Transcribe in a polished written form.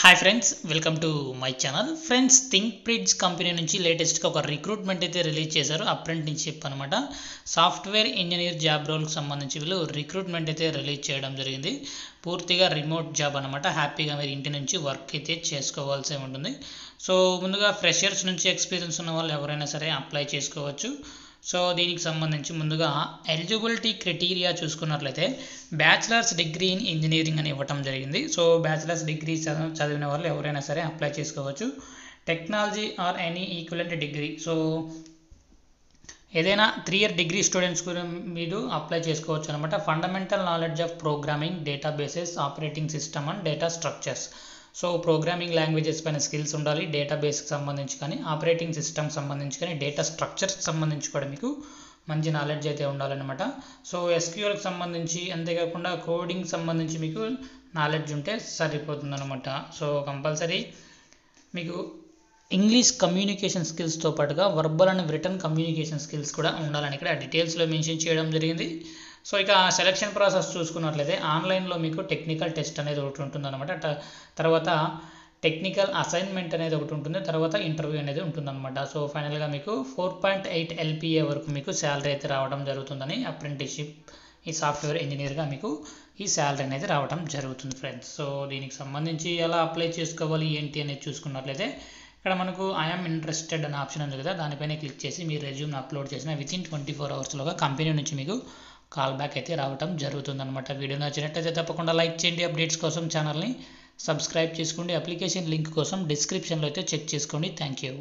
Hi friends, welcome to my channel. Friends, think bridge company నుంచి లేటెస్ట్గా ఒక recruitment అయితే రిలీజ్ చేశారు. అప్రెంటిస్‌షిప్ అనమాట. సాఫ్ట్వేర్ ఇంజనీర్ జాబ్ రోల్కి సంబంధించి వీళ్ళు రిక్రూట్మెంట్ అయితే రిలీజ్ చేయడం జరిగింది. పూర్తిగా రిమోట్ జాబ్ అనమాట. హ్యాపీగా మీరు ఇంటి నుంచి వర్క్ అయితే చేసుకోవాల్సి ఉంటుంది. సో ముందుగా ఫ్రెషర్స్ నుంచి ఎక్స్పీరియన్స్ ఉన్న వాళ్ళు ఎవరైనా సరే అప్లై చేసుకోవచ్చు. సో దీనికి సంబంధించి ముందుగా ఎలిజిబిలిటీ క్రైటీరియా చూసుకున్నట్లయితే బ్యాచిలర్స్ డిగ్రీ ఇన్ ఇంజనీరింగ్ అని ఇవ్వటం జరిగింది. సో బ్యాచిలర్స్ డిగ్రీ చదివిన వాళ్ళు ఎవరైనా సరే అప్లై చేసుకోవచ్చు. Technology or any equivalent degree, so ఏదైనా 3 year డిగ్రీ స్టూడెంట్స్ కూడా మీరు అప్లై చేసుకోవచ్చు అనమాట. Fundamental knowledge of programming, databases, operating system and data structures. So programming languages పైన స్కిల్స్ ఉండాలి. డేటాబేస్కి సంబంధించి కానీ, ఆపరేటింగ్ సిస్టమ్కి సంబంధించి కానీ, డేటా స్ట్రక్చర్స్కి సంబంధించి కూడా మీకు మంచి నాలెడ్జ్ అయితే ఉండాలన్నమాట. సో ఎస్క్యూఎల్కి సంబంధించి, అంతేకాకుండా కోడింగ్ సంబంధించి మీకు నాలెడ్జ్ ఉంటే సరిపోతుంది అనమాట. సో కంపల్సరీ మీకు ఇంగ్లీష్ కమ్యూనికేషన్ స్కిల్స్తో పాటుగా verbal and return communication skills కూడా ఉండాలని ఇక్కడ డీటెయిల్స్లో మెన్షన్ చేయడం జరిగింది. సో ఇక సెలక్షన్ ప్రాసెస్ చూసుకున్నట్లయితే ఆన్లైన్లో మీకు టెక్నికల్ టెస్ట్ అనేది ఒకటి ఉంటుంది అనమాట. తర్వాత టెక్నికల్ అసైన్మెంట్ అనేది ఒకటి ఉంటుంది. తర్వాత ఇంటర్వ్యూ అనేది ఉంటుందన్నమాట. సో ఫైనల్గా మీకు 4.8 LPA వరకు మీకు శాలరీ అయితే రావడం జరుగుతుందని అప్రెంటిస్‌షిప్ ఈ సాఫ్ట్వేర్ ఇంజనీర్గా మీకు ఈ శాలరీ అనేది రావడం జరుగుతుంది ఫ్రెండ్స్. సో దీనికి సంబంధించి ఎలా అప్లై చేసుకోవాలి ఏంటి అనేది చూసుకున్నట్లయితే ఇక్కడ మనకు ఐఎమ్ ఇంట్రెస్టెడ్ అనే ఆప్షన్ ఉంది కదా, దానిపైన క్లిక్ చేసి మీ రెజ్యూమ్ని అప్లోడ్ చేసిన వితిన్ 24 hours కంపెనీ నుంచి మీకు కాల్ బ్యాక్ అయితే రావడం జరుగుతుందన్నమాట. వీడియో నచ్చినట్లయితే తప్పకుండా లైక్ చేయండి. అప్డేట్స్ కోసం ఛానల్ని సబ్స్క్రైబ్ చేసుకోండి. అప్లికేషన్ లింక్ కోసం డిస్క్రిప్షన్లో అయితే చెక్ చేసుకోండి. Thank you.